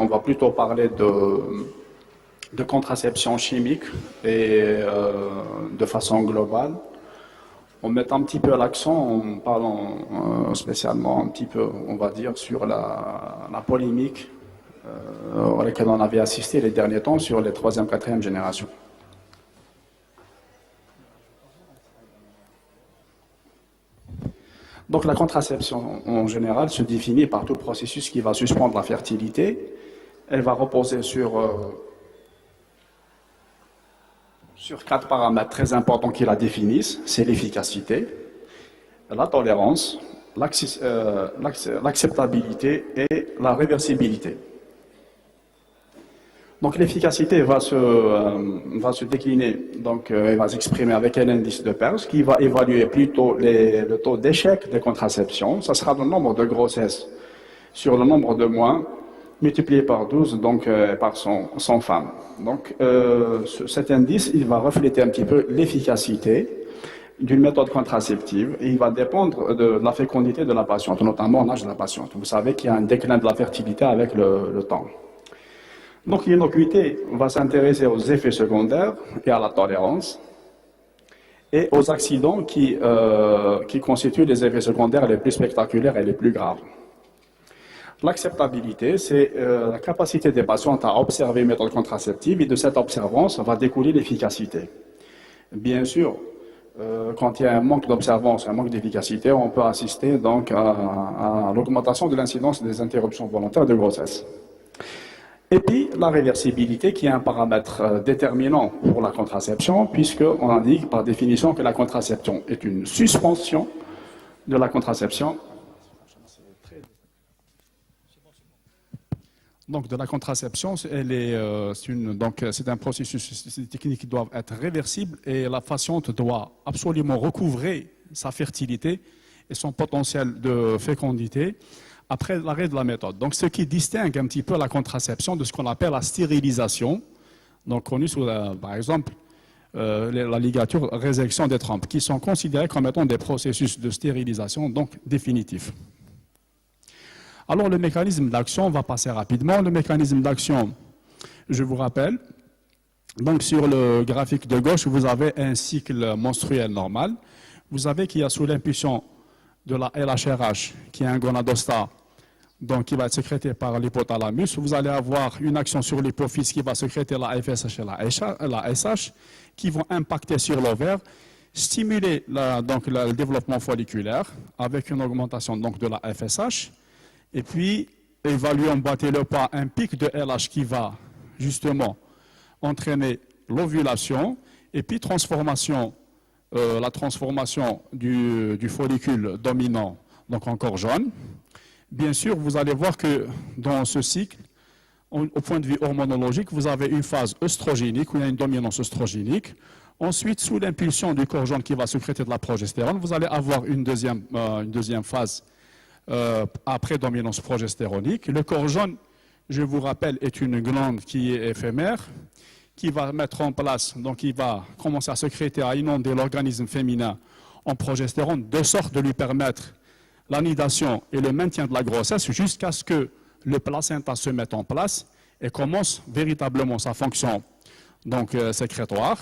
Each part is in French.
va plutôt parler de contraception chimique et de façon globale. On met un petit peu l'accent en parlant spécialement un petit peu, on va dire, sur la polémique à laquelle on avait assisté les derniers temps sur les troisième, quatrième générations. Donc la contraception en général se définit par tout processus qui va suspendre la fertilité. Elle va reposer sur 4 paramètres très importants qui la définissent. C'est l'efficacité, la tolérance, l'acceptabilité et la réversibilité. Donc l'efficacité va se décliner, donc elle va s'exprimer avec un indice de Peirce qui va évaluer plutôt le taux d'échec de contraception. Ça sera le nombre de grossesses sur le nombre de mois multiplié par 12, donc par 100 femmes. Donc cet indice, il va refléter un petit peu l'efficacité d'une méthode contraceptive et il va dépendre de la fécondité de la patiente, notamment l'âge de la patiente. Vous savez qu'il y a un déclin de la fertilité avec le temps. Donc l'innocuité va s'intéresser aux effets secondaires et à la tolérance et aux accidents qui constituent les effets secondaires les plus spectaculaires et les plus graves. L'acceptabilité, c'est la capacité des patientes à observer une méthode contraceptive et de cette observance va découler l'efficacité. Bien sûr, quand il y a un manque d'observance, un manque d'efficacité, on peut assister donc à l'augmentation de l'incidence des interruptions volontaires de grossesse. Et puis, la réversibilité, qui est un paramètre déterminant pour la contraception, puisqu'on indique par définition que la contraception est une suspension de la contraception. Donc, de la contraception, c'est un processus, c'est des techniques qui doivent être réversibles et la patiente doit absolument recouvrer sa fertilité et son potentiel de fécondité après l'arrêt de la méthode. Donc, ce qui distingue un petit peu la contraception de ce qu'on appelle la stérilisation, donc connue sous, par exemple, la ligature, résection des trompes, qui sont considérés comme étant des processus de stérilisation, donc définitifs. Alors, le mécanisme d'action, on va passer rapidement. Le mécanisme d'action, je vous rappelle, donc sur le graphique de gauche, vous avez un cycle menstruel normal. Vous avez qu'il y a sous l'impulsion de la LHRH, qui est un gonadostat, donc qui va être sécrété par l'hypothalamus. Vous allez avoir une action sur l'hypophyse qui va sécréter la FSH et la SH, qui vont impacter sur l'ovaire, stimuler le développement folliculaire avec une augmentation donc, de la FSH, et puis évaluer, emboîter le pas, un pic de LH qui va justement entraîner l'ovulation, et puis la transformation du follicule dominant, donc encore jaune. Bien sûr, vous allez voir que dans ce cycle, au point de vue hormonologique, vous avez une phase œstrogénique, où il y a une dominance œstrogénique. Ensuite, sous l'impulsion du corps jaune qui va sécréter de la progestérone, vous allez avoir une deuxième phase après dominance progestéronique. Le corps jaune, je vous rappelle, est une glande qui est éphémère, qui va mettre en place, donc qui va commencer à sécréter, à inonder l'organisme féminin en progestérone, de sorte de lui permettre l'anidation et le maintien de la grossesse jusqu'à ce que le placenta se mette en place et commence véritablement sa fonction donc, sécrétoire,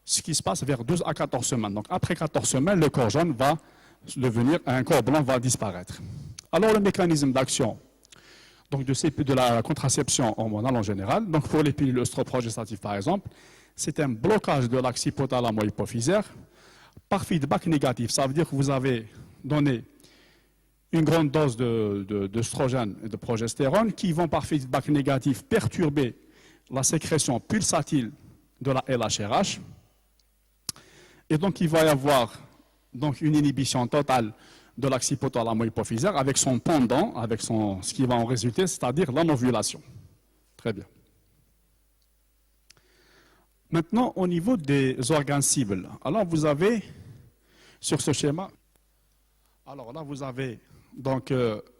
ce qui se passe vers 12 à 14 semaines. Donc après 14 semaines, le corps jaune va devenir, un corps blanc va disparaître. Alors le mécanisme d'action donc de la contraception hormonale en général, donc pour les pilules œstroprogestatives par exemple, c'est un blocage de l'axe hypothalamo-hypophysaire par feedback négatif. Ça veut dire que vous avez donné une grande dose d'œstrogène et de progestérone qui vont par feedback négatif perturber la sécrétion pulsatile de la LHRH. Et donc il va y avoir donc, une inhibition totale de l'axe hypothalamo-hypophysaire avec son pendant, avec ce qui va en résulter, c'est-à-dire l'anovulation. Très bien. Maintenant, au niveau des organes cibles, alors vous avez sur ce schéma, alors là vous avez donc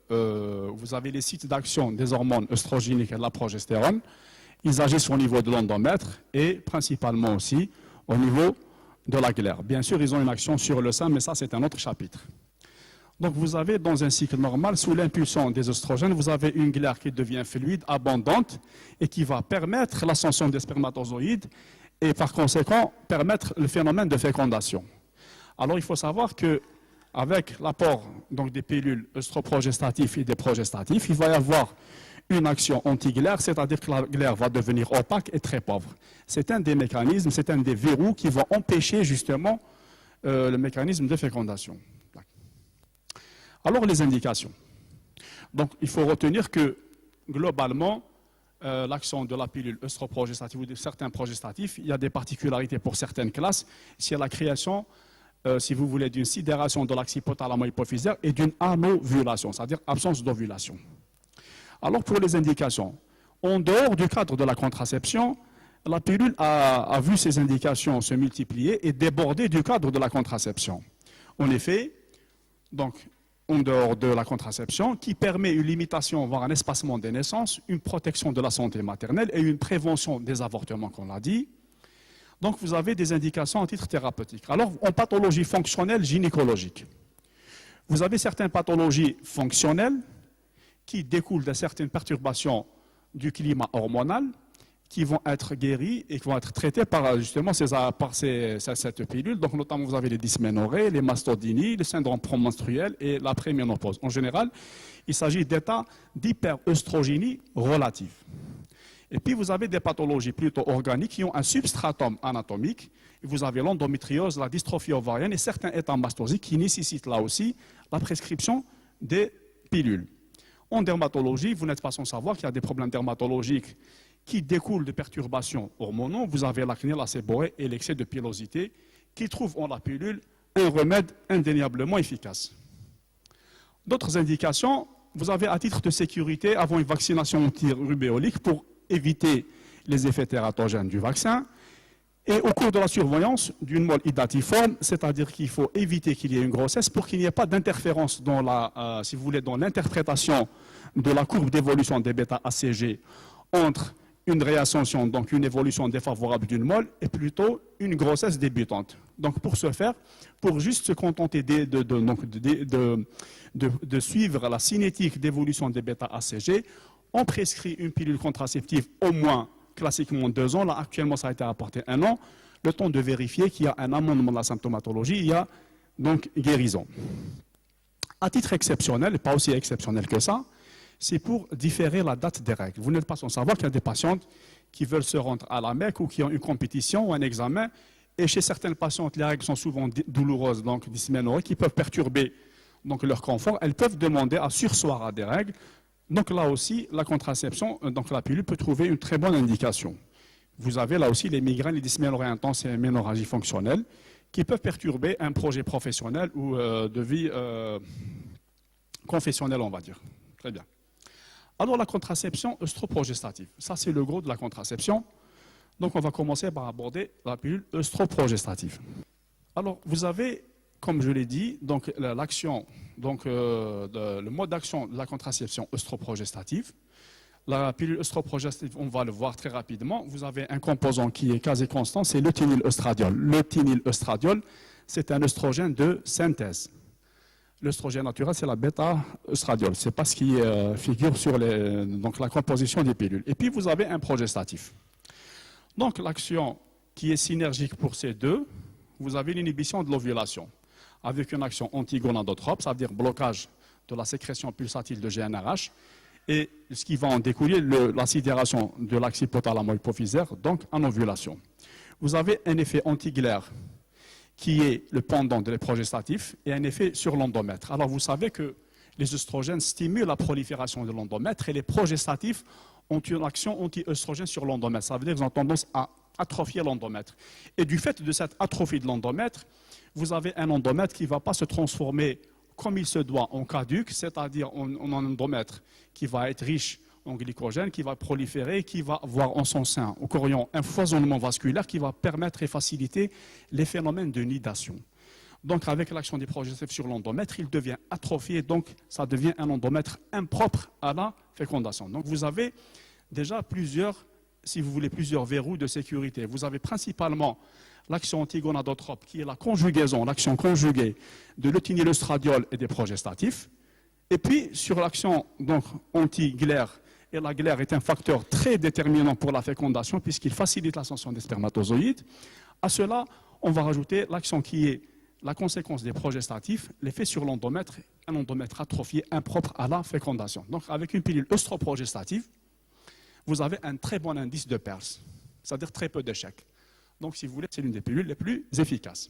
vous avez les sites d'action des hormones œstrogéniques et de la progestérone. Ils agissent au niveau de l'endomètre et principalement aussi au niveau de la glaire. Bien sûr, ils ont une action sur le sein, mais ça c'est un autre chapitre. Donc vous avez dans un cycle normal, sous l'impulsion des oestrogènes, vous avez une glaire qui devient fluide, abondante, et qui va permettre l'ascension des spermatozoïdes et par conséquent permettre le phénomène de fécondation. Alors il faut savoir qu'avec l'apport donc, des pilules œstroprogestatifs et des progestatifs, il va y avoir une action anti-glaire, c'est-à-dire que la glaire va devenir opaque et très pauvre. C'est un des mécanismes, c'est un des verrous qui va empêcher justement le mécanisme de fécondation. Alors les indications. Donc il faut retenir que globalement, l'action de la pilule œstroprogestative ou de certains progestatifs, il y a des particularités pour certaines classes. C'est la création, si vous voulez, d'une sidération de l'axe hypothalamo-hypophysaire et d'une anovulation, c'est-à-dire absence d'ovulation. Alors pour les indications, en dehors du cadre de la contraception, la pilule a vu ses indications se multiplier et déborder du cadre de la contraception. En effet, donc, en dehors de la contraception, qui permet une limitation, voire un espacement des naissances, une protection de la santé maternelle et une prévention des avortements, qu'on l'a dit. Donc vous avez des indications en titre thérapeutique. Alors, en pathologie fonctionnelle gynécologique, vous avez certaines pathologies fonctionnelles qui découlent de certaines perturbations du climat hormonal, qui vont être guéries et qui vont être traitées par justement cette pilule. Donc notamment vous avez les dysménorrhées, les mastodinies, le syndrome prémenstruel et la préménopause. En général, il s'agit d'états d'hyperœstrogénie relative. Et puis vous avez des pathologies plutôt organiques qui ont un substratum anatomique. Vous avez l'endométriose, la dystrophie ovarienne et certains états mastosiques qui nécessitent là aussi la prescription des pilules. En dermatologie, vous n'êtes pas sans savoir qu'il y a des problèmes dermatologiques qui découlent de perturbations hormonaux. Vous avez l'acné, la séborrhée et l'excès de pilosité qui trouvent en la pilule un remède indéniablement efficace. D'autres indications, vous avez à titre de sécurité avant une vaccination antirubéolique pour éviter les effets tératogènes du vaccin et au cours de la surveillance d'une mole idatiforme, c'est-à-dire qu'il faut éviter qu'il y ait une grossesse pour qu'il n'y ait pas d'interférence dans si vous voulez, dans l'interprétation de la courbe d'évolution des bêta-ACG entre une réascension, donc une évolution défavorable d'une mole, et plutôt une grossesse débutante. Donc pour ce faire, pour juste se contenter de suivre la cinétique d'évolution des bêta-ACG, on prescrit une pilule contraceptive au moins classiquement 2 ans. Là, actuellement, ça a été apporté 1 an. Le temps de vérifier qu'il y a un amendement de la symptomatologie, il y a donc guérison. À titre exceptionnel, pas aussi exceptionnel que ça, c'est pour différer la date des règles. Vous n'êtes pas sans savoir qu'il y a des patientes qui veulent se rendre à la Mecque ou qui ont une compétition ou un examen. Et chez certaines patientes, les règles sont souvent douloureuses, donc dysménorrhées, qui peuvent perturber donc, leur confort. Elles peuvent demander à surseoir à des règles. Donc là aussi, la contraception, donc la pilule peut trouver une très bonne indication. Vous avez là aussi les migraines, les dysménorrhées intenses et les ménorragies fonctionnelles qui peuvent perturber un projet professionnel ou de vie confessionnelle, on va dire. Très bien. Alors la contraception œstroprogestative, ça c'est le gros de la contraception. Donc on va commencer par aborder la pilule œstroprogestative. Alors vous avez, comme je l'ai dit, donc l'action, donc le mode d'action de la contraception œstroprogestative. La pilule œstroprogestative, on va le voir très rapidement. Vous avez un composant qui est quasi constant, c'est le thénylœstradiol. Le thénylœstradiol, c'est un œstrogène de synthèse. L'œstrogène naturel, c'est la bêta-œstradiol. Ce n'est pas ce qui figure sur donc la composition des pilules. Et puis, vous avez un progestatif. Donc, l'action qui est synergique pour ces deux, vous avez l'inhibition de l'ovulation, avec une action antigonadotrope, c'est-à-dire blocage de la sécrétion pulsatile de GnRH, et ce qui va en découler, la sidération de l'axe hypothalamo-hypophysaire, donc en ovulation. Vous avez un effet antiglaire qui est le pendant de l'éprogestatif, et un effet sur l'endomètre. Alors vous savez que les œstrogènes stimulent la prolifération de l'endomètre et les progestatifs ont une action anti-œstrogène sur l'endomètre. Ça veut dire qu'ils ont tendance à atrophier l'endomètre. Et du fait de cette atrophie de l'endomètre, vous avez un endomètre qui ne va pas se transformer comme il se doit en caduc, c'est-à-dire en endomètre qui va être riche en glycogène, qui va proliférer, qui va avoir en son sein, au chorion, un foisonnement vasculaire qui va permettre et faciliter les phénomènes de nidation. Donc, avec l'action des progestatifs sur l'endomètre, il devient atrophié, donc ça devient un endomètre impropre à la fécondation. Donc, vous avez déjà plusieurs si vous voulez, plusieurs verrous de sécurité. Vous avez principalement l'action antigonadotrope, qui est la conjugaison, l'action conjuguée de l'euthényl-estradiol et des progestatifs. Et puis, sur l'action anti-glaire, et la glaire est un facteur très déterminant pour la fécondation, puisqu'il facilite l'ascension des spermatozoïdes. À cela, on va rajouter l'action qui est la conséquence des progestatifs, l'effet sur l'endomètre, un endomètre atrophié impropre à la fécondation. Donc, avec une pilule œstroprogestative, vous avez un très bon indice de PERS, c'est-à-dire très peu d'échecs. Donc, si vous voulez, c'est l'une des pilules les plus efficaces.